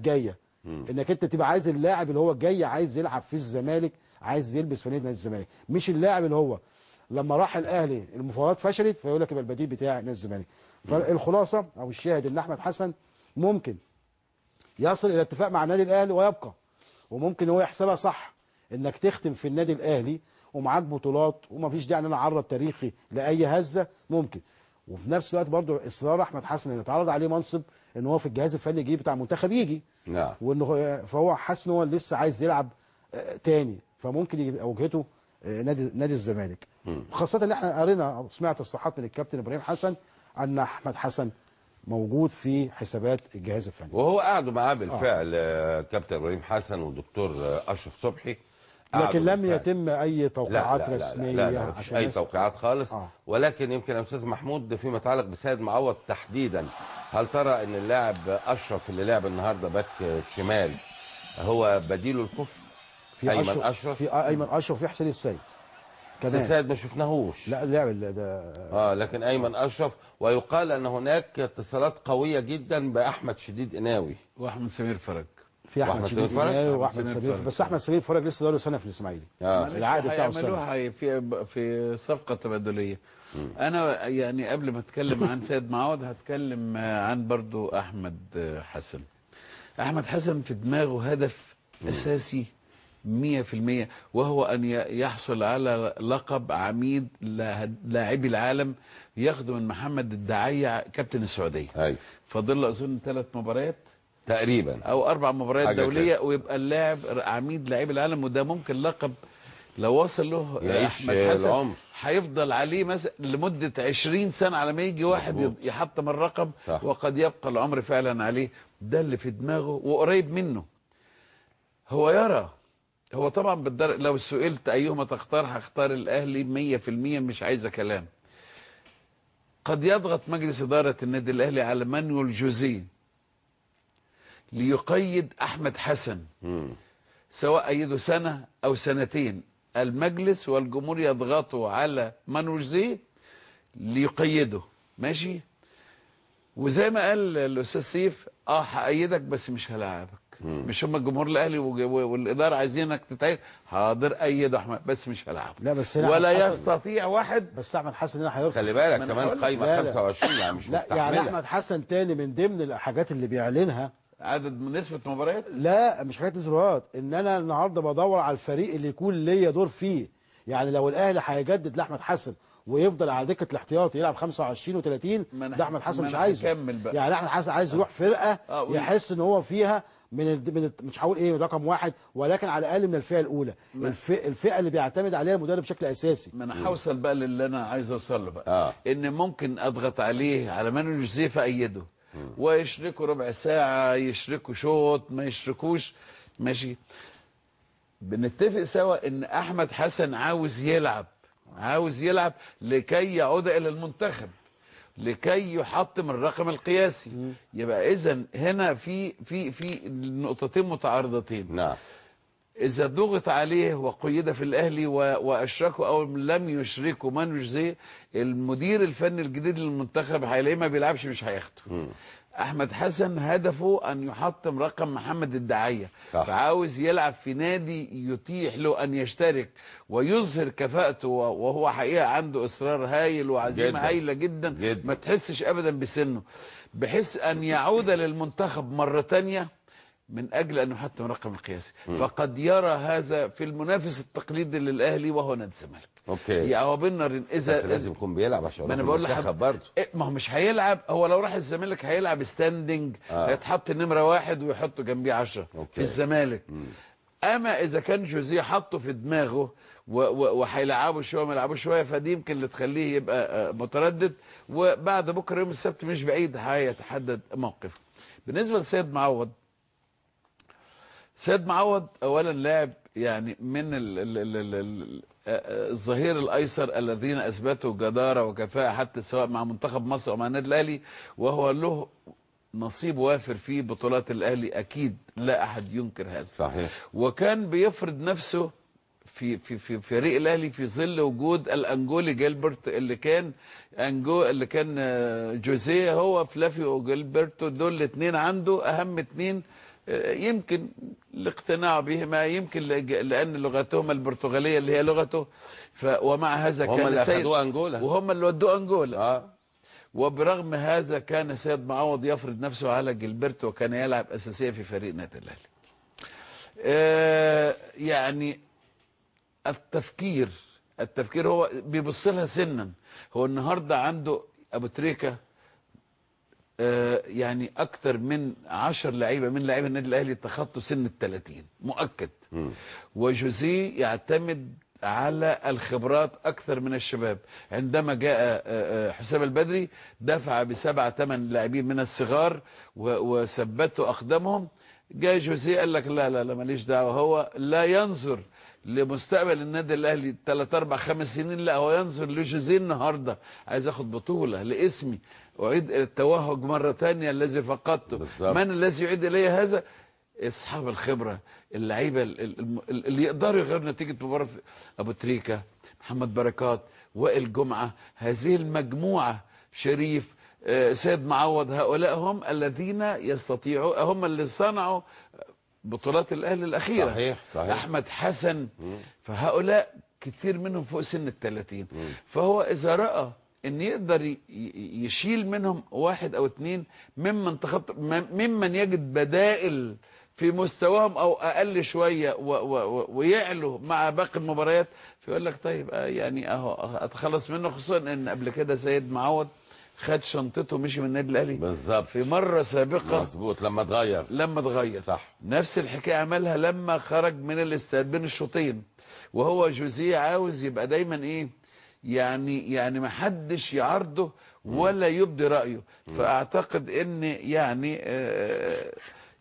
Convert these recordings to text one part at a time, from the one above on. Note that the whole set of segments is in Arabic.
جايه، انك انت تبقى عايز اللاعب اللي هو جاي عايز يلعب في الزمالك، عايز يلبس فانيله نادي الزمالك، مش اللاعب اللي هو لما راح الاهلي المفاوضات فشلت فيقول لك يبقى البديل بتاعي نادي الزمالك. فالخلاصه او الشاهد ان احمد حسن ممكن يصل الى اتفاق مع النادي الاهلي ويبقى، وممكن هو يحسبها صح انك تختم في النادي الاهلي ومعاك بطولات ومفيش داعي ان انا اعرض تاريخي لاي هزه ممكن. وفي نفس الوقت برضه اصرار احمد حسن ان يتعرض عليه منصب ان هو في الجهاز الفني الجديد بتاع المنتخب يجي. نعم. فهو حاسس ان هو لسه عايز يلعب تاني، فممكن يبقى وجهته نادي الزمالك. خاصه ان احنا قرينا او سمعت الصحات من الكابتن ابراهيم حسن ان احمد حسن موجود في حسابات الجهاز الفني، وهو قعدوا معاه بالفعل كابتن ابراهيم حسن والدكتور اشرف صبحي، لكن لم يتم اي توقيعات رسميه. لا مفيش اي توقيعات خالص. ولكن يمكن يا استاذ محمود فيما يتعلق بسيد معوض تحديدا، هل ترى ان اللاعب اشرف اللي لعب النهارده باك شمال هو بديله الكفء؟ في ايمن اشرف، في ايمن اشرف، في حسين السيد كمان. السيد ما شفناهوش، لا اللعب ده لكن ايمن اشرف. ويقال ان هناك اتصالات قويه جدا باحمد شديد قناوي واحمد سمير فرج. في احمد شديد قناوي واحمد سمير فرج، بس احمد سمير فرج لسه له سنه في الاسماعيلي. العقد بتاعه سنه في صفقه تبادليه. انا يعني قبل ما اتكلم عن سيد معوض هتكلم عن برضو احمد حسن. احمد حسن في دماغه هدف اساسي 100%، وهو ان يحصل على لقب عميد لاعبي العالم، ياخده من محمد الدعية كابتن السعوديه. ايوه. فاضل له اظن 3 مباريات تقريبا او 4 مباريات دوليه ويبقى اللاعب عميد لاعبي العالم. وده ممكن لقب لو وصل له يعيش احمد حسن العمر، هيفضل عليه مثلا لمده 20 سنه على ما يجي واحد يحطم الرقم. صح. وقد يبقى العمر فعلا عليه. ده اللي في دماغه وقريب منه. هو يرى، هو طبعا لو سئلت ايهما تختار هختار الاهلي 100%، مش عايزه كلام. قد يضغط مجلس اداره النادي الاهلي على مانويل جوزيه ليقيد احمد حسن، سواء ايده سنه او سنتين. المجلس والجمهور يضغطوا على مانويل جوزيه ليقيده، ماشي. وزي ما قال الاستاذ سيف، هأيدك بس مش هلاعبك. مش هم الجمهور الاهلي والاداره عايزينك تتعين، حاضر ايده احمد بس مش هلعبك. لا بس ولا يستطيع واحد. بس احمد حسن هنا هيرفض. خلي بالك كمان قايمه 25 يعني مش مستحمله. يعني احمد حسن تاني من ضمن الحاجات اللي بيعلنها عدد من نسبه مباريات. لا مش حاجات نسبة، ان انا النهارده بدور على الفريق اللي يكون ليا دور فيه. يعني لو الاهلي هيجدد لاحمد حسن ويفضل على دكه الاحتياطي يلعب 25 و30، ده احمد حسن مش عايزه. يعني احمد حسن عايز يروح فرقه يحس ان هو فيها من مش هقول ايه رقم واحد، ولكن على الاقل من الفئه الاولى، الفئه اللي بيعتمد عليها المدرب بشكل اساسي. ما انا هوصل بقى للي انا عايز اوصل له بقى. ان ممكن اضغط عليه على مانويل جوزيه فايده، ويشركوا ربع ساعه، يشركوا شوط، ما يشركوش، ماشي. بنتفق سوا ان احمد حسن عاوز يلعب لكي يعود الى المنتخب، لكي يحطم الرقم القياسي. يبقى اذا هنا في نقطتين متعارضتين. نعم. اذا ضغط عليه وقيد في الاهلي واشركوا او لم يشركوا مانويل جوزيه، المدير الفني الجديد للمنتخب هيلاقيه ما بيلعبش، مش هياخده. احمد حسن هدفه ان يحطم رقم محمد الدعية. صح. فعاوز يلعب في نادي يتيح له ان يشترك ويظهر كفاءته، وهو حقيقة عنده اصرار هايل وعزيمة هايلة جدا. ما تحسش ابدا بسنه، بحيث ان يعود للمنتخب مرة تانية من اجل ان يحطم الرقم القياسي. فقد يرى هذا في المنافس التقليدي للاهلي وهو نادي الزمالك. اوكي. يعني هو بالنار اذا بس لازم يكون بيلعب عشان ما انا بقول لحضرتك برضه. ما هو مش هيلعب. هو لو راح الزمالك هيلعب ستاندنج، هيتحط نمره 1 ويحطوا جنبيه 10 في الزمالك. اما اذا كان جوزيه حطه في دماغه وهيلعبوا شويه ما يلعبوش شويه، فدي يمكن اللي تخليه يبقى متردد. وبعد بكره يوم السبت مش بعيد هيتحدد موقفه. بالنسبه لسيد معوض، سيد معوض اولا لاعب يعني من الظهير الايسر الذين اثبتوا جداره وكفاءه حتى سواء مع منتخب مصر او مع النادي الاهلي، وهو له نصيب وافر في بطولات الاهلي، اكيد لا احد ينكر هذا. صحيح. وكان بيفرض نفسه في فريق الاهلي في ظل وجود الانجولي جيلبرت اللي كان جوزيه هو فلافيو جيلبرتو. دول الاثنين عنده اهم اثنين يمكن الاقتناع بهما، يمكن لان لغتهما البرتغاليه اللي هي لغته، ومع هذا كان هم اللي سيد اخذوه انجولا، وهم اللي ودوه انجولا. وبرغم هذا كان سيد معوض يفرض نفسه على جilberto، وكان يلعب اساسيه في فريق نادي الاهلي. يعني التفكير هو بيبص لها سنا. هو النهارده عنده ابو تريكه يعني اكتر من 10 لعيبه من لاعبي النادي الاهلي تخطوا سن ال30 مؤكد. وجوزيه يعتمد على الخبرات اكثر من الشباب. عندما جاء حسام البدري دفع ب7 8 لاعبين من الصغار وثبتوا اقدامهم. جاء جوزيه قال لك لا لا لا ماليش دعوه، هو لا ينظر لمستقبل النادي الاهلي 3 4 5 سنين، لا هو ينظر لجوزيه النهارده عايز اخد بطوله لاسمي، اعيد التوهج مره ثانيه الذي فقدته. بالزبط. من الذي يعيد الي هذا؟ اصحاب الخبره، اللعيبه اللي يقدروا يغيروا نتيجه مباراه. ابو تريكه، محمد بركات، وائل جمعه، هذه المجموعه، شريف، سيد معوض، هؤلاء هم الذين يستطيعوا، هم اللي صنعوا بطولات الاهلي الاخيره. صحيح صحيح. احمد حسن، فهؤلاء كثير منهم فوق سن ال30. فهو اذا راى ان يقدر يشيل منهم 1 أو 2 ممن يجد بدائل في مستواهم او اقل شويه ويعلوا مع باقي المباريات، فيقول لك طيب يعني اهو اتخلص منه، خصوصا ان قبل كده سيد معوض خد شنطته ومشي من النادي الاهلي بالظبط في مره سابقه. مظبوط، لما اتغير صح. نفس الحكايه عملها لما خرج من الاستاد بين الشوطين. وهو جوزيه عاوز يبقى دايما ايه، يعني ما حدش يعارضه ولا يبدي رايه. فاعتقد ان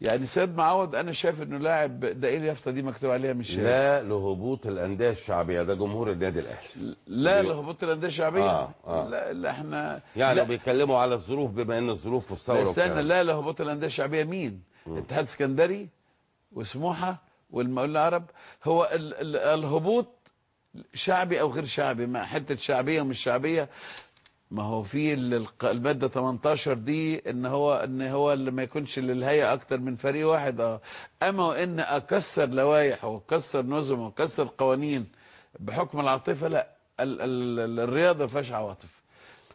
يعني سيد معوض انا شايف انه لاعب، ده ايه اليافطه دي مكتوب عليها مش شايف؟ لا لهبوط الانديه الشعبيه، ده جمهور النادي الاهلي. لا لهبوط الانديه الشعبيه. لا احنا يعني بيتكلموا على الظروف، بما ان الظروف والثوره استنى، لا لهبوط الانديه الشعبيه مين؟ اتحاد اسكندري وسموحه والمقاولين العرب. هو الهبوط شعبي او غير شعبي، ما حته شعبيه ومش شعبيه. ما هو في الماده 18 دي ان هو اللي ما يكونش للهيئه اكتر من فريق واحد. اما وان اكسر لوائح واكسر نظم واكسر قوانين بحكم العاطفه، لا الرياضه ما فيهاش عواطف.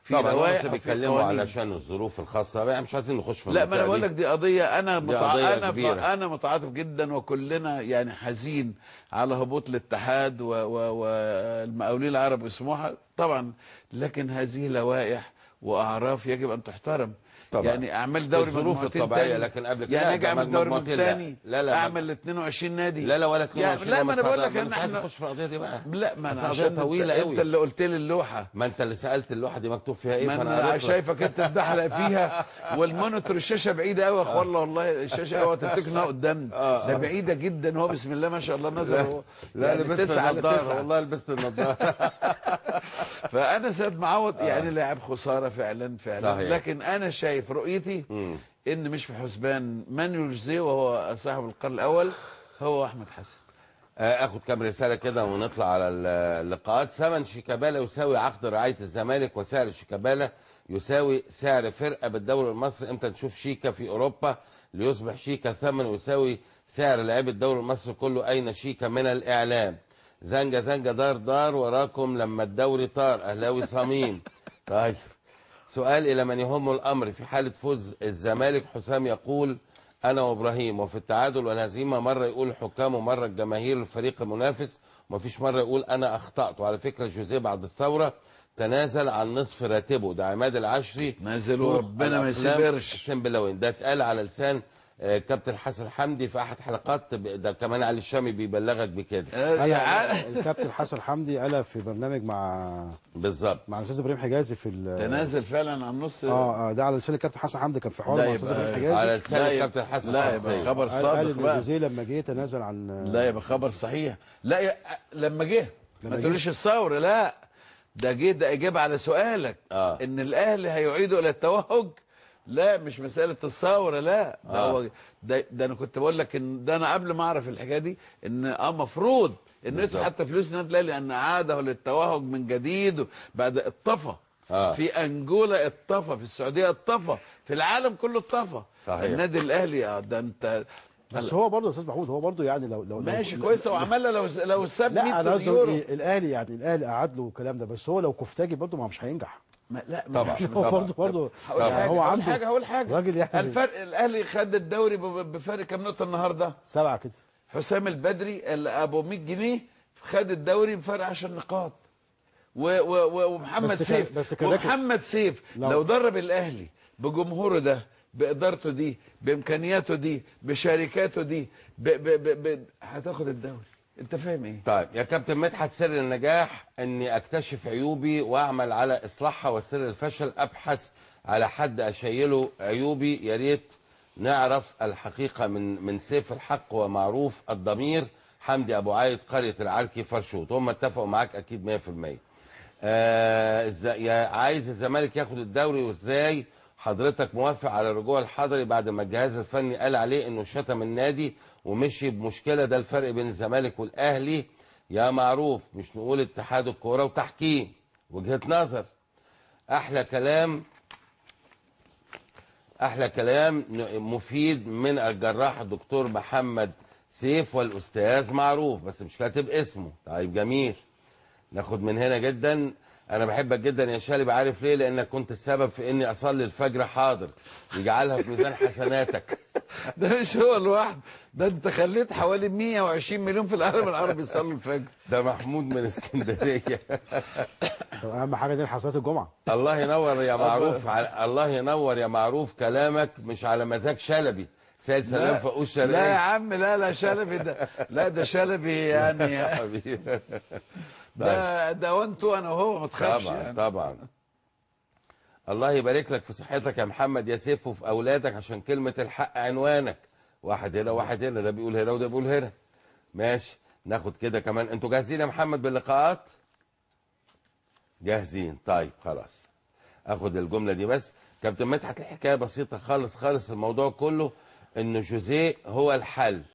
في طبعا هم بيتكلموا علشان الظروف الخاصه، يعني مش عايزين نخش في لا ما انا بقول لك دي قضيه انا متعاطف جدا، وكلنا يعني حزين على هبوط الاتحاد والمقاولين العرب وسموحه طبعا، لكن هذه لوائح واعراف يجب ان تحترم. طبعا. يعني اعمل دوري الظروف الطبيعيه، لكن قبل كده يعني اجي اعمل دوري ثاني، لا اعمل 22 نادي، لا ولا 22. لا ما انا بقول لك انا عايز اخش في القضيه دي بقى. لا ما انا قضيه طويله قوي. انت اللي قلت لي اللوحه، ما انت اللي سالت اللوحه دي مكتوب فيها ايه، فانا شايفك انت تدحلق فيها. والمونيتور الشاشه بعيده قوي يا اخوان، والله الشاشه اوعى تفتكر انها قدامنا، ده بعيده جدا. هو بسم الله ما شاء الله نظر. لا لبست النضاره، والله لبست النضاره. فانا سيد معوض يعني لاعب خساره فعلا صحيح. لكن انا شايف رؤيتي ان مش في حسبان مانويل جوزيه وهو صاحب القرن الاول هو احمد حسن. اخد كام رساله كده ونطلع على اللقاءات. ثمن شيكابالا يساوي عقد رعايه الزمالك، وسعر شيكابالا يساوي سعر فرقه بالدوري المصري. امتى نشوف شيكا في اوروبا ليصبح شيكا؟ ثمن يساوي سعر لاعب الدوري المصري كله. اين شيكا من الاعلام؟ زنجه دار وراكم لما الدوري طار، اهلاوي صميم. طيب سؤال الى من يهم الامر، في حاله فوز الزمالك حسام يقول انا وابراهيم، وفي التعادل والهزيمه مره يقول الحكام ومره الجماهير الفريق المنافس، ومفيش مره يقول انا اخطات. وعلى فكره جوزيه بعد الثوره تنازل عن نصف راتبه، ده عماد العشري نازل وربنا ما يسيبرش. اقسم بالله ده اتقال على لسان كابتن حسن حمدي في احد حلقات، ده كمان علي الشامي بيبلغك بكده. الكابتن حسن حمدي قالها في برنامج بالظبط مع الاستاذ ابراهيم حجازي في تنازل فعلا عن نص. ده على لسان الكابتن حسن حمدي، كان في حوار مع الاستاذ ابراهيم حجازي على لسان الكابتن حسن. لا يبقى خبر صادق بقى. جوزيه لما جه تنازل عن، لا يبقى خبر صحيح. لا لما جه ما تقوليش الثوره، لا ده جه، ده اجابه على سؤالك. ان الاهلي هيعيدوا الى التوهج، لا مش مساله الثوره، لا ده هو ده انا كنت بقول لك ان ده انا قبل ما اعرف الحكايه دي ان مفروض ان يدفع حتى فلوس النادي الاهلي ان عاده للتوهج من جديد بعد الطفى. في انجولا الطفى، في السعوديه الطفى، في العالم كله الطفى. صحيح. النادي الاهلي ده انت بس هو برضه يا استاذ محمود، هو برضه يعني لو ماشي كويس لو عملها، لو ساب لا 100 انا قصدي يورو. إيه، الاهلي يعني الاهلي قعد له الكلام ده، بس هو لو كفتاجي برضه ما مش هينجح. لا طبعا هو برضه يعني هو عنده هقول حاجه راجل يعني الفرق، الاهلي خد الدوري بفرق كام نقطه النهارده؟ 7 كده. حسام البدري اللي ابو 100 جنيه خد الدوري بفرق 10 نقاط. ومحمد سيف، ومحمد سيف لو درب الاهلي بجمهوره ده، بادارته دي، بامكانياته دي، بشركاته دي، هتاخد الدوري. انت فاهم ايه؟ طيب يا كابتن مدحت، سر النجاح اني اكتشف عيوبي واعمل على اصلاحها، وسر الفشل ابحث على حد اشيله عيوبي. يا ريت نعرف الحقيقه من سيف الحق ومعروف الضمير. حمدي ابو عايد، قريه العركي، فرشوط. هم اتفقوا معاك اكيد 100%. عايز الزمالك ياخد الدوري، وازاي حضرتك موافق على الرجوع الحضري بعد ما الجهاز الفني قال عليه انه شتم النادي ومشي بمشكله؟ ده الفرق بين الزمالك والاهلي يا معروف، مش نقول اتحاد الكوره وتحكيم. وجهه نظر. احلى كلام مفيد من الجراح الدكتور محمد سيف والاستاذ معروف، بس مش كاتب اسمه. طيب جميل، ناخد من هنا جدا. انا بحبك جدا يا شالب، عارف ليه؟ لانك كنت السبب في اني اصلي الفجر حاضر، يجعلها في ميزان حسناتك. ده مش هو لوحده، ده انت خليت حوالي 120 مليون في العالم العربي يصلوا الفجر. ده محمود من اسكندريه. طب اهم حاجه دي حصلات الجمعه. الله ينور يا معروف، الله ينور يا معروف، كلامك مش على مزاج شلبي. سيد سلام فقوش شرقية. لا يا عم، لا شلبي ده، لا ده شلبي يعني. يا حبيبي. ده وانتو انا وهو، ما تخافش طبعا يعني. طبعا. الله يبارك لك في صحتك يا محمد يا سيف، وفي اولادك، عشان كلمه الحق عنوانك. واحد هنا واحد هنا، ده بيقول هنا وده بيقول هنا. ماشي، ناخد كده كمان. انتوا جاهزين يا محمد باللقاءات؟ جاهزين. طيب خلاص، اخد الجمله دي بس. كابتن مدحت، الحكايه بسيطه خالص خالص. الموضوع كله ان جوزيه هو الحل.